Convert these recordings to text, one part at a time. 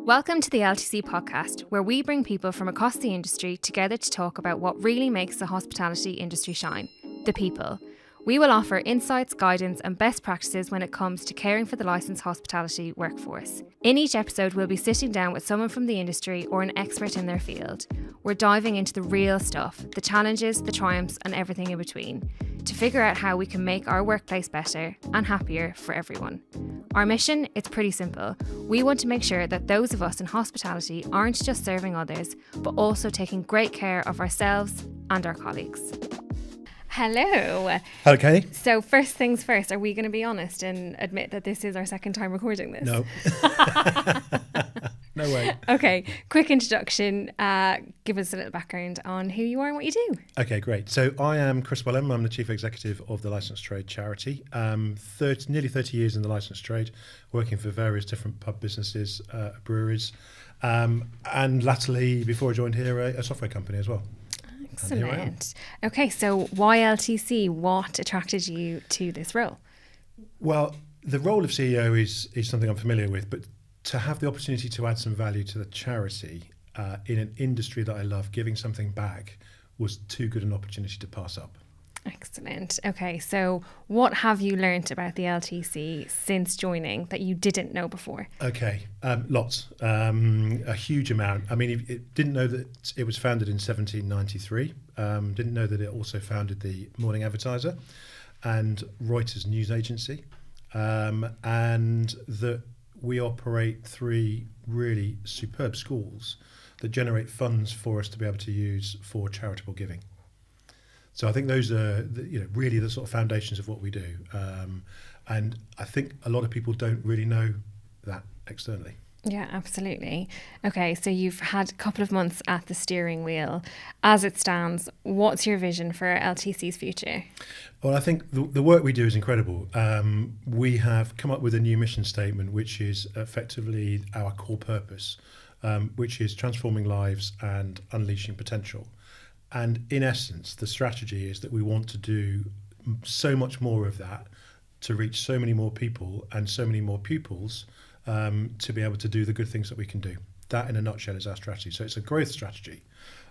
Welcome to the LTC podcast, where we bring people from across the industry together to talk about what really makes the hospitality industry shine: the people. We will offer insights, guidance, and best practices when it comes to caring for the licensed hospitality workforce. In each episode, we'll be sitting down with someone from the industry or an expert in their field. We're diving into the real stuff, the challenges, the triumphs, and everything in between, to figure out how we can make our workplace better and happier for everyone. Our mission, it's pretty simple. We want to make sure that those of us in hospitality aren't just serving others, but also taking great care of ourselves and our colleagues. Hello. Hello, Katie. So first things first, are we going to be honest and admit that this is our second time recording this? No. No way. Okay, quick introduction. Give us a little background on who you are and what you do. Okay, great. So I am Chris Welham. I'm the Chief Executive of the Licensed Trade Charity. Nearly 30 years in the licensed trade, working for various different pub businesses, breweries, and latterly, before I joined here, a software company as well. Excellent. Okay, so why LTC? What attracted you to this role? Well, the role of CEO is something I'm familiar with, but to have the opportunity to add some value to the charity in an industry that I love, giving something back, was too good an opportunity to pass up. Excellent. Okay, so what have you learnt about the LTC since joining that you didn't know before? Okay, lots, a huge amount. I mean, it didn't know that it was founded in 1793. Didn't know that it also founded the Morning Advertiser and Reuters news agency, and that we operate 3 really superb schools that generate funds for us to be able to use for charitable giving. So I think those are really the sort of foundations of what we do. And I think a lot of people don't really know that externally. Yeah, absolutely. Okay, so you've had a couple of months at the steering wheel. As it stands, what's your vision for LTC's future? Well, I think the work we do is incredible. We have come up with a new mission statement, which is effectively our core purpose, which is transforming lives and unleashing potential. And in essence, the strategy is that we want to do so much more of that to reach so many more people and so many more pupils to be able to do the good things that we can do. That, in a nutshell, is our strategy. So it's a growth strategy.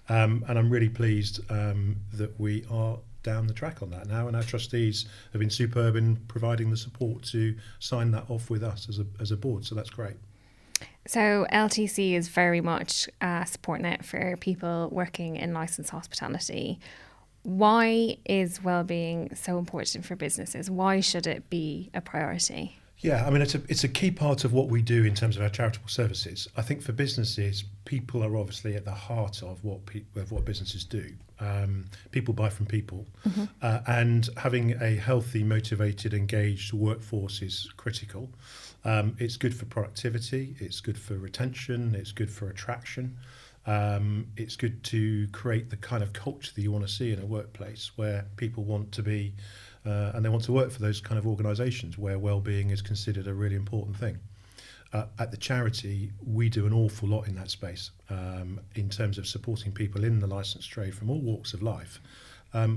And I'm really pleased that we are down the track on that now. And our trustees have been superb in providing the support to sign that off with us as a board. So that's great. So LTC is very much a support net for people working in licensed hospitality. Why is wellbeing so important for businesses? Why should it be a priority? Yeah, I mean, it's a key part of what we do in terms of our charitable services. I think for businesses, people are obviously at the heart of what businesses do. People buy from people, and having a healthy, motivated, engaged workforce is critical. It's good for productivity, it's good for retention, it's good for attraction. It's good to create the kind of culture that you want to see in a workplace where people want to be and they want to work for those kind of organisations where well-being is considered a really important thing. At the charity, we do an awful lot in that space in terms of supporting people in the licensed trade from all walks of life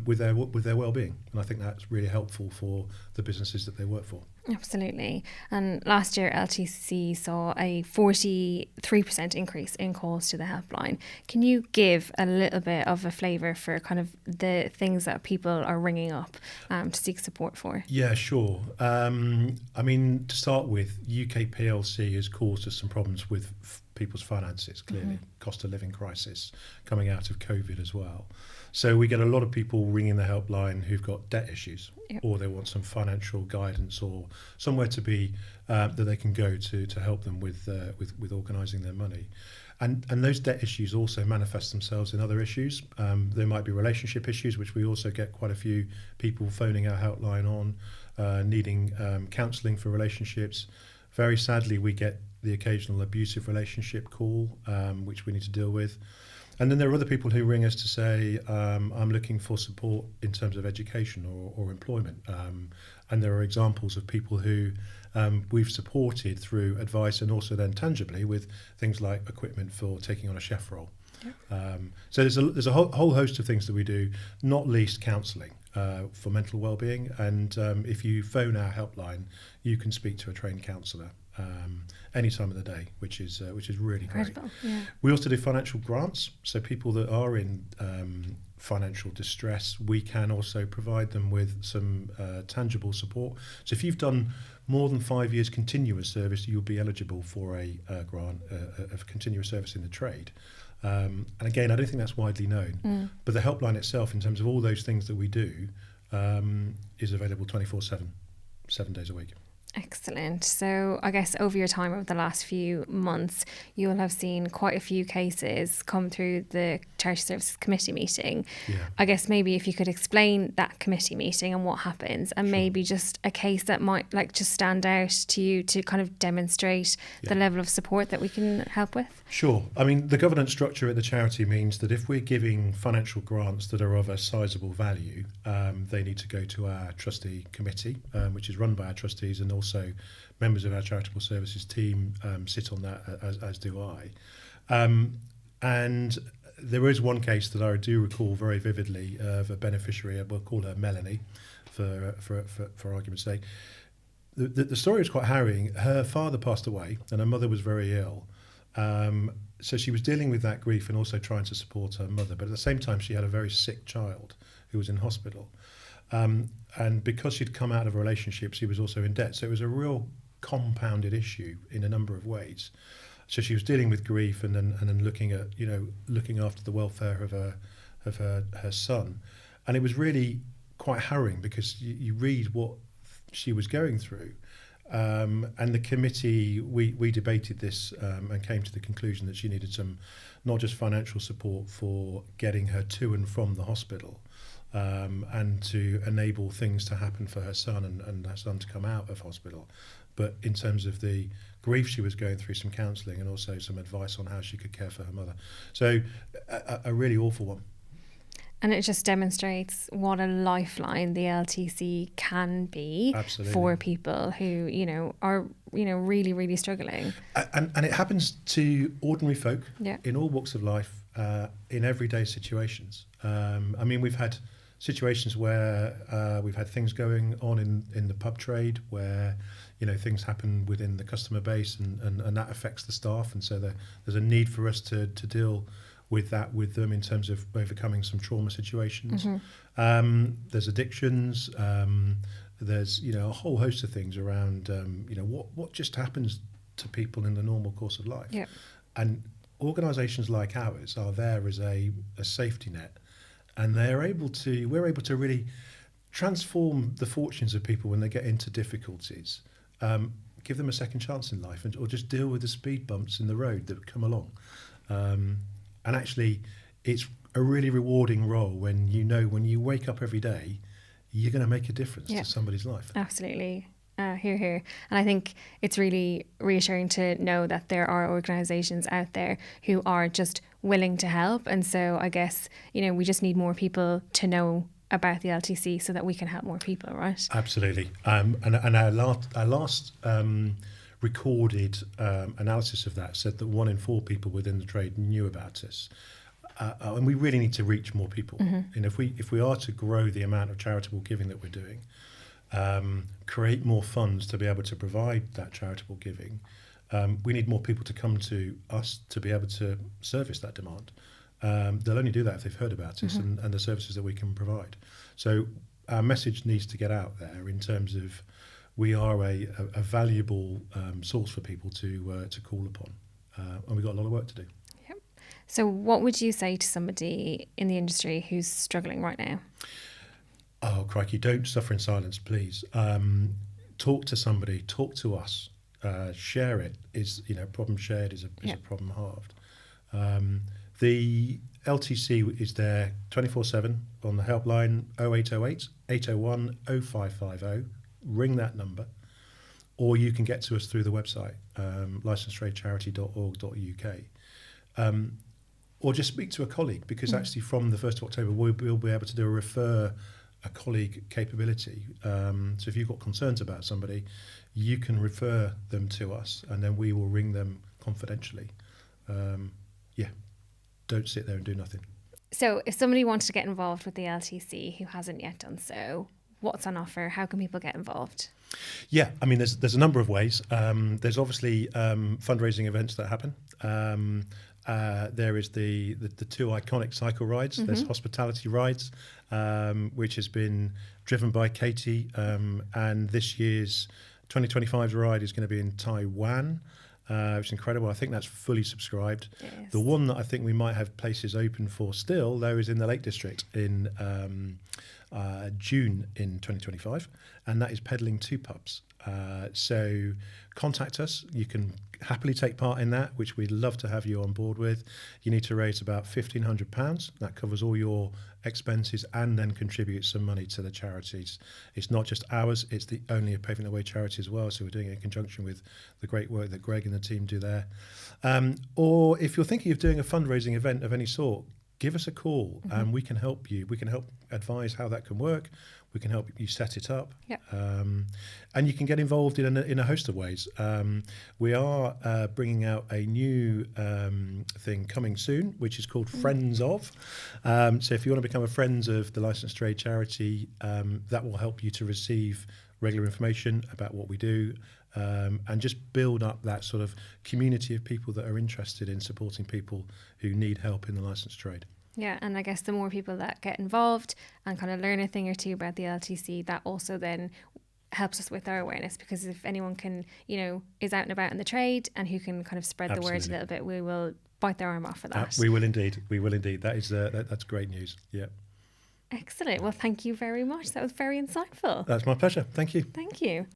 with their well-being, and I think that's really helpful for the businesses that they work for. Absolutely. And last year LTC saw a 43% increase in calls to the helpline. Can you give a little bit of a flavour for kind of the things that people are ringing up to seek support for? Yeah, sure. I mean, to start with, UK PLC has caused us some problems with people's finances, clearly. Cost of living crisis coming out of COVID as well. So we get a lot of people ringing the helpline who've got debt issues, or they want some financial guidance or somewhere to be that they can go to help them with organising their money. And those debt issues also manifest themselves in other issues. There might be relationship issues, which we also get quite a few people phoning our helpline on, needing counselling for relationships. Very sadly, we get the occasional abusive relationship call, which we need to deal with. And then there are other people who ring us to say, I'm looking for support in terms of education or employment. And there are examples of people who we've supported through advice and also then tangibly with things like equipment for taking on a chef role. So there's a whole host of things that we do, not least counselling for mental well-being. And if you phone our helpline, you can speak to a trained counsellor any time of the day, which is really Incredible. great. Yeah. We also do financial grants, so people that are in financial distress, we can also provide them with some tangible support. So if you've done more than 5 years continuous service, you'll be eligible for a grant of continuous service in the trade. And again, I don't think that's widely known, but the helpline itself, in terms of all those things that we do, is available 24/7, 7 days a week. Excellent. So I guess over your time over the last few months, you'll have seen quite a few cases come through the Charity Services Committee meeting. Yeah. I guess maybe if you could explain that committee meeting and what happens, and Sure. maybe just a case that might like just stand out to you to kind of demonstrate the level of support that we can help with. Sure. I mean, the governance structure at the charity means that if we're giving financial grants that are of a sizable value, they need to go to our trustee committee, which is run by our trustees, and also members of our charitable services team sit on that, as do I. And there is one case that I do recall very vividly of a beneficiary. We'll call her Melanie, for argument's sake. The story was quite harrowing. Her father passed away, and her mother was very ill. So she was dealing with that grief and also trying to support her mother. But at the same time, she had a very sick child who was in hospital. And because she'd come out of a relationship, she was also in debt. So it was a real compounded issue in a number of ways. So she was dealing with grief and then looking at, looking after the welfare of her son. And it was really quite harrowing because you read what she was going through. And the committee, we debated this and came to the conclusion that she needed some, not just financial support for getting her to and from the hospital, and to enable things to happen for her son and her son to come out of hospital. But in terms of the grief she was going through, some counselling and also some advice on how she could care for her mother. So a really awful one. And it just demonstrates what a lifeline the LTC can be. Absolutely. For people who, are, really, really struggling. And it happens to ordinary folk in all walks of life, in everyday situations. I mean, we've had situations where we've had things going on in the pub trade where, things happen within the customer base and that affects the staff. And so there's a need for us to deal with them in terms of overcoming some trauma situations. Mm-hmm. There's addictions. There's a whole host of things around what just happens to people in the normal course of life. Yep. And organisations like ours are there as a safety net, and we're able to really transform the fortunes of people when they get into difficulties. Give them a second chance in life, or just deal with the speed bumps in the road that come along. And actually, it's a really rewarding role when you wake up every day, you're going to make a difference to somebody's life. Absolutely. Hear, hear. And I think it's really reassuring to know that there are organisations out there who are just willing to help. And so I guess, we just need more people to know about the LTC so that we can help more people, right? Absolutely. And our last recorded analysis of that said that 1 in 4 people within the trade knew about us. And we really need to reach more people. Mm-hmm. And if we are to grow the amount of charitable giving that we're doing, create more funds to be able to provide that charitable giving, we need more people to come to us to be able to service that demand. They'll only do that if they've heard about us and the services that we can provide. So our message needs to get out there in terms of we are a valuable source for people to call upon, and we've got a lot of work to do. Yep. So what would you say to somebody in the industry who's struggling right now? Oh, crikey, don't suffer in silence, please. Talk to somebody, talk to us, share it. Problem shared is a problem halved. The LTC is there 24/7 on the helpline 0808 801 0550. Ring that number, or you can get to us through the website, licencedtradecharity.org.uk, or just speak to a colleague, because actually from the 1st of October we'll be able to do a refer a colleague capability. So if you've got concerns about somebody, you can refer them to us and then we will ring them confidentially. Don't sit there and do nothing. So if somebody wanted to get involved with the LTC who hasn't yet done so, what's on offer? How can people get involved? Yeah, I mean, there's a number of ways. There's obviously fundraising events that happen. There is the two iconic cycle rides. There's hospitality rides, which has been driven by Katie, and this year's 2025's ride is going to be in Taiwan, which is incredible. I think that's fully subscribed. Yes. The one that I think we might have places open for still, though, is in the Lake District in June in 2025, and that is peddling to pubs. So contact us. You can happily take part in that, which we'd love to have you on board with. You need to raise about £1,500. That covers all your expenses and then contribute some money to the charities. It's not just ours, it's the only Paving the Way charity as well. So we're doing it in conjunction with the great work that Greg and the team do there. Or if you're thinking of doing a fundraising event of any sort, give us a call and we can help you. We can help advise how that can work. We can help you set it up. Yep. And you can get involved in a host of ways. We are bringing out a new thing coming soon, which is called Friends of. So if you want to become a Friends of the Licensed Trade Charity, that will help you to receive regular information about what we do, and just build up that sort of community of people that are interested in supporting people who need help in the licensed trade. Yeah, and I guess the more people that get involved and kind of learn a thing or two about the LTC, that also then helps us with our awareness, because if anyone can, is out and about in the trade and who can kind of spread the word a little bit, we will bite their arm off for that. We will indeed. That is that's great news. Yeah. Excellent. Well, thank you very much. That was very insightful. That's my pleasure. Thank you. Thank you.